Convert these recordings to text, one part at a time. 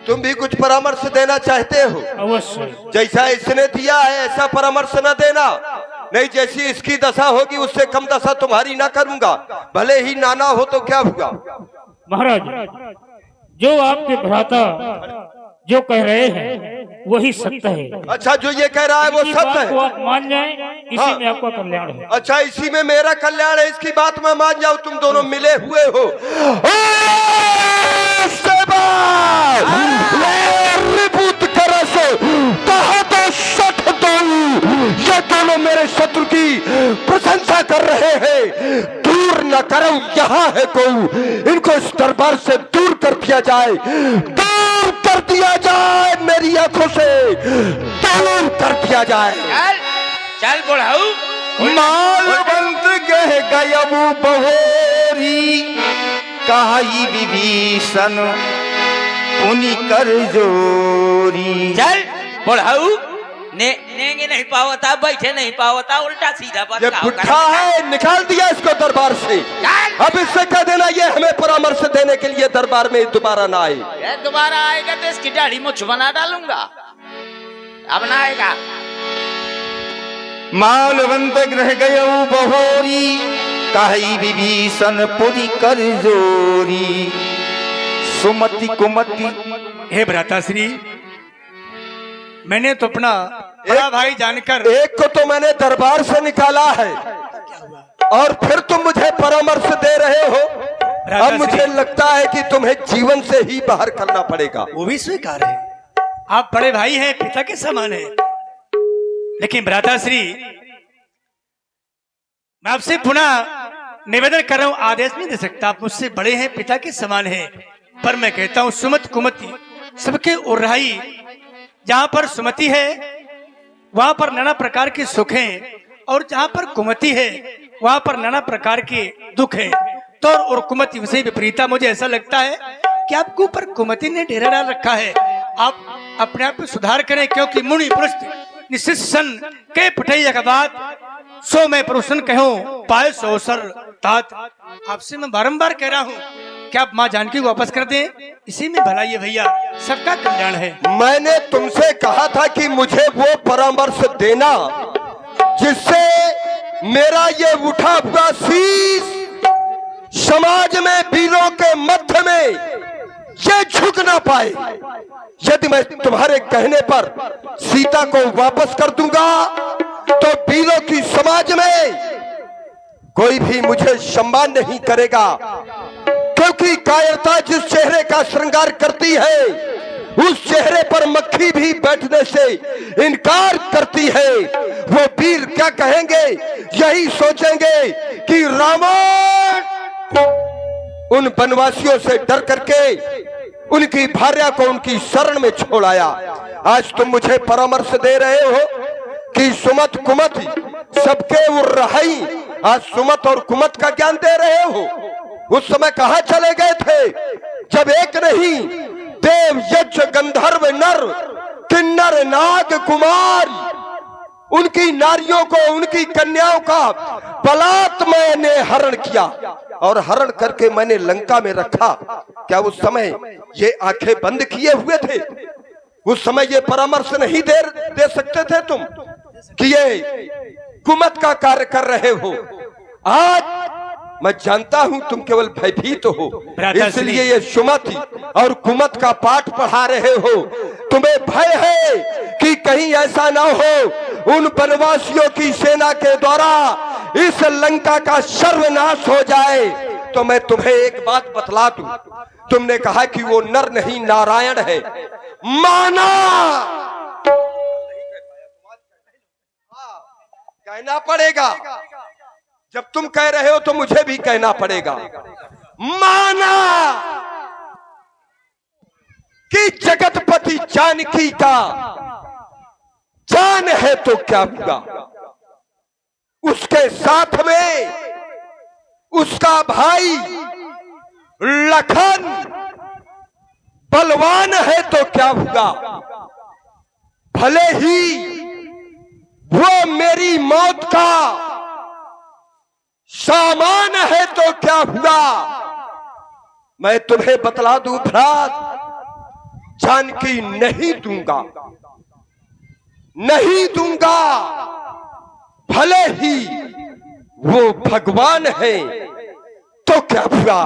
तुम भी कुछ परामर्श देना चाहते हो? अवश्य। जैसा इसने दिया है ऐसा परामर्श न देना, नहीं जैसी इसकी दशा होगी उससे कम दशा तुम्हारी ना करूंगा, भले ही नाना हो तो क्या हुआ। महाराज, जो आपके भ्राता जो कह रहे हैं वही सत्य है। अच्छा, जो ये कह रहा है वो सत्य को है? आप मान जाएं, इसी हाँ। में आपका कल्याण है। अच्छा, इसी में मेरा कल्याण है, इसकी बात मैं मान जाऊं। तुम दोनों मिले हुए हो। ये दोनों मेरे शत्रु की प्रशंसा कर रहे हैं। दूर न करो, यहाँ है कोई, इनको इस दरबार से दूर कर दिया जाए, दूर कर दिया जाए, मेरी आंखों से दूर कर दिया जाए। चल चल बुढ़ाऊ। मालवंत गह गयमु बहोरी, कहाई विभीषण पुनि कर जोरी। चल बुढ़ाऊ। नेंगे नहीं पावता, बैठे नहीं पावता, उल्टा सीधा बात। ये बुढ़ा है, निकाल दिया इसको दरबार से। अब इससे कह देना ये हमें परामर्श देने के लिए दरबार में दोबारा ना आए। ये दोबारा आएगा तो इसकी दाढ़ी मुझ बना डालूंगा। अब ना आएगा। मालवंत ग्रह गयऊ बहोरी, कहाई विभीषण पुनि कर जोरी। सुमति कुमति। हे भ्राताश्री, मैंने तो अपना बड़ा भाई जानकर एक को तो मैंने दरबार से निकाला है और फिर तुम मुझे परामर्श दे रहे हो। अब मुझे लगता है कि तुम्हें जीवन से ही बाहर करना पड़ेगा। वो भी स्वीकार है, आप बड़े भाई हैं, पिता के समान हैं। लेकिन भ्राताश्री, मैं आपसे पुनः निवेदन कर रहा हूं, आदेश नहीं दे सकता। आप मुझसे बड़े हैं, पिता के समान हैं, पर मैं कहता हूं सुमत कुमति सबके उर्राई। जहां पर सुमति है वहां पर नाना प्रकार के सुख हैं, और जहां पर कुमति है वहां पर नाना प्रकार के दुख हैं। तो और कुमति से विपरीता मुझे ऐसा लगता है कि आपके ऊपर कुमति ने डेरा डाल रखा है। आप अपने आप में सुधार करें, क्योंकि मुनि पुरुष निश्चित सन के पठैया का बात सो मैं पुरुषन कहूं पाए सो सर तात। आपसे मैं बारंबार कह रहा हूं कि आप माँ जानकी को वापस कर दें, इसी में भलाई है भैया, सबका कल्याण है। मैंने तुमसे कहा था कि मुझे वो परामर्श देना जिससे मेरा ये उठा हुआ शीश समाज में वीरों के मध्य में ये झुक ना पाए। यदि मैं तुम्हारे कहने पर सीता को वापस कर दूंगा तो वीरों की समाज में कोई भी मुझे सम्मान नहीं करेगा, क्योंकि कायरता जिस चेहरे का श्रृंगार करती है उस चेहरे पर मक्खी भी बैठने से इनकार करती है। वो वीर क्या कहेंगे, यही सोचेंगे कि रावण उन वनवासियों से डर करके उनकी भार्या को उनकी शरण में छोड़ आया। आज तुम मुझे परामर्श दे रहे हो कि सुमत कुमत सबके उर्राई, आज सुमत और कुमत का ज्ञान दे रहे हो। उस समय कहां चले गए थे जब एक नहीं देव यक्ष गंधर्व नर किन्नर नाग कुमार उनकी नारियों को, उनकी कन्याओं का बलात् मैंने हरण किया और हरण करके मैंने लंका में रखा। क्या उस समय ये आंखें बंद किए हुए थे? उस समय ये परामर्श नहीं दे सकते थे तुम कि ये कुमत का कार्य कर रहे हो? आज मैं जानता हूं तुम केवल भयभीत हो, इसलिए ये सुमति और कुमत का पाठ पढ़ा रहे हो। तुम्हें भय है कि कहीं ऐसा ना हो उन वनवासियों की सेना के द्वारा इस लंका का सर्वनाश हो जाए। तो मैं तुम्हें एक बात बतला दूं, तुमने कहा कि वो नर नहीं नारायण है, माना कहना पड़ेगा। जब तुम कह रहे हो तो मुझे भी कहना पड़ेगा। माना कि जगतपति जानकी का जान है तो क्या हुआ, उसके साथ में उसका भाई लखन बलवान है तो क्या हुआ, भले ही वो मेरी मौत का सामान है तो क्या हुआ। मैं तुम्हें बतला दूं भ्रात, जानकी नहीं दूंगा, नहीं दूंगा। भले ही वो भगवान है तो क्या हुआ।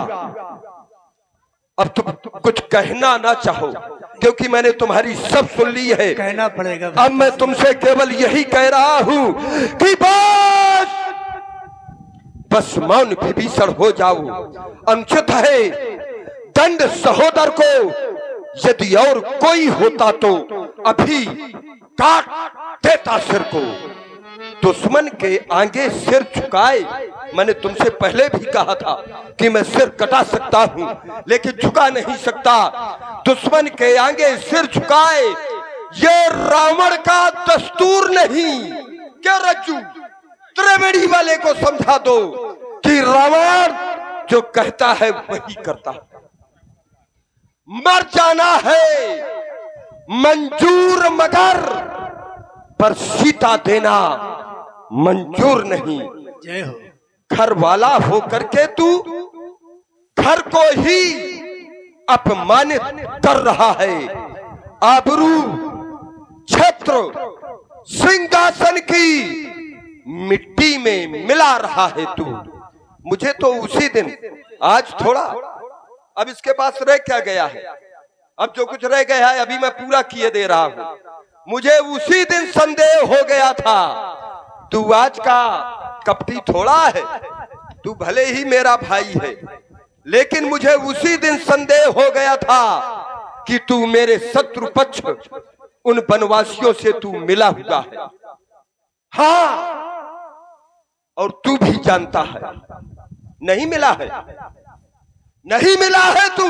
अब तुम कुछ कहना ना चाहो क्योंकि मैंने तुम्हारी सब सुन ली है। कहना पड़ेगा। अब मैं तुमसे केवल यही कह रहा हूं कि बस मौन विभीषण हो जाओ। अनुचित है दंड सहोदर को, यदि और कोई होता तो अभी काट देता सिर को। दुश्मन के आगे सिर झुकाए, मैंने तुमसे पहले भी कहा था कि मैं सिर कटा सकता हूं लेकिन झुका नहीं सकता। दुश्मन के आगे सिर झुकाए ये रावण का दस्तूर नहीं। क्या रज्जू त्रिवेणी वाले को समझा दो कि रावण जो कहता है वही करता है। मर जाना है मंजूर मगर पर सीता देना मंजूर नहीं। जय हो। घर वाला होकर के तू घर को ही अपमानित कर रहा है। आबरू छत्र सिंहासन की मिट्टी में मिला रहा है तू। मुझे तो उसी दिन, आज थोड़ा, अब इसके पास रह क्या गया है, अब जो कुछ रह गया है अभी मैं पूरा किए दे रहा हूं। मुझे उसी दिन संदेह हो गया था तू आज का कपटी थोड़ा है, तू भले ही मेरा भाई है लेकिन मुझे उसी दिन संदेह हो गया था कि तू मेरे शत्रु पक्ष उन वनवासियों से तू मिला हुआ है। हाँ, और तू भी जानता है नहीं मिला है, नहीं मिला है। तू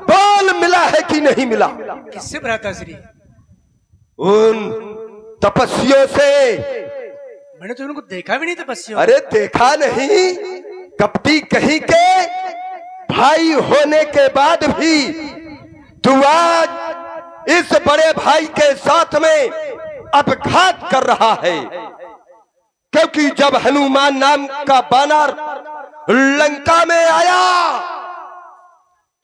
बोल मिला है कि नहीं मिला। किससे भ्राताश्री? उन तपस्वियों से। मैंने तो उनको देखा भी नहीं तपस्या। अरे देखा नहीं, कपटी कहीं के भाई होने के बाद भी तू आज इस बड़े भाई के साथ में अपघात कर रहा है। क्योंकि जब हनुमान नाम का बानर लंका में आया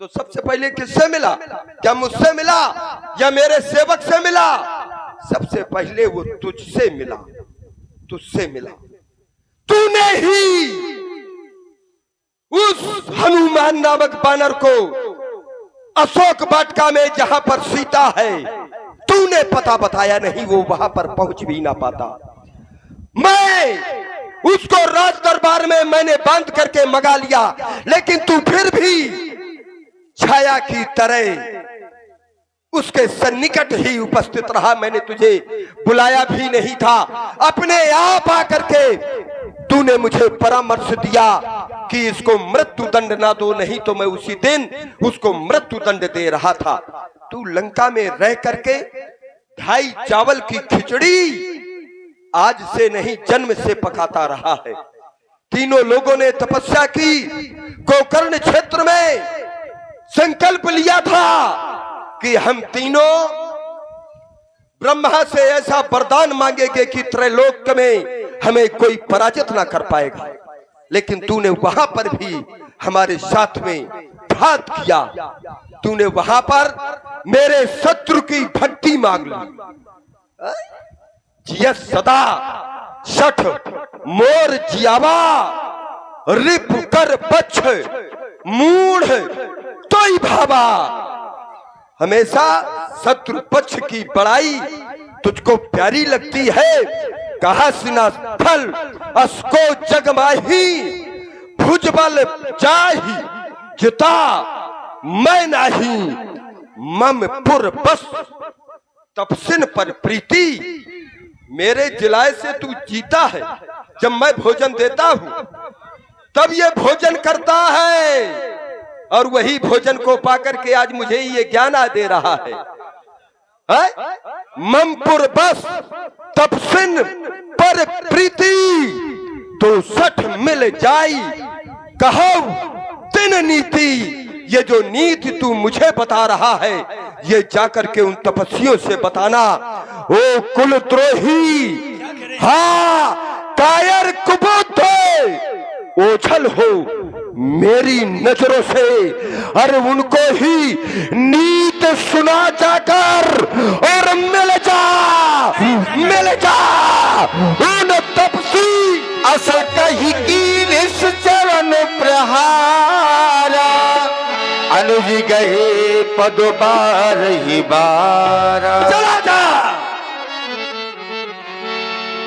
तो सबसे पहले किससे मिला? क्या मुझसे मिला या मेरे सेवक से मिला? सबसे पहले वो तुझसे मिला, तुझसे मिला। तूने ही उस हनुमान नामक बानर को अशोक वाटिका में जहां पर सीता है तूने पता बताया नहीं, वो वहां पर पहुंच भी ना पाता। मैं उसको राज दरबार में मैंने बांध करके मगा लिया लेकिन तू फिर भी छाया की तरह उसके सन्निकट ही उपस्थित रहा। मैंने तुझे बुलाया भी नहीं था, अपने आप आकर के तूने मुझे परामर्श दिया कि इसको मृत्यु दंड ना दो, नहीं तो मैं उसी दिन उसको मृत्यु दंड दे रहा था। तू लंका में रह करके ढाई चावल की खिचड़ी आज से नहीं जन्म से पकाता रहा है। तीनों लोगों ने तपस्या की, गोकर्ण क्षेत्र में संकल्प लिया था कि हम तीनों ब्रह्मा से ऐसा वरदान मांगेंगे कि त्रैलोक में हमें कोई पराजित ना कर पाएगा। लेकिन तूने वहां पर भी हमारे साथ में घात किया। तूने वहां पर मेरे शत्रु की भक्ति मांग ली। जिया सदा सठ मोर जियावा रिप कर बच्छ मूढ़ तो ही भावा। हमेशा शत्रु पक्ष की बड़ाई तुझको प्यारी लगती है। कहा सिना फल असको जगमाही भुजबल जाही जिता मैं नाही मम पुर बस तपसिन पर प्रीति। मेरे जिलाए से तू जीता है। जब मैं भोजन देता हूं तब ये भोजन करता है और वही भोजन को पाकर के आज मुझे ये ज्ञान दे रहा है। ममपुर बस तपसिन पर प्रीति तो सठ मिल जाई कहो तिन नीति। ये जो नीति तू मुझे बता रहा है ये जाकर के उन तपस्वियों से बताना। ओ कुलद्रोही, हाँ कायर कुबुद्ध ओझल हो मेरी नजरों से, अरे उनको ही नीत सुना जाकर और मिल जा उन तपसी अस कही की निस चरण प्रहारा, अनुज गए पद बार ही बारा। चला जा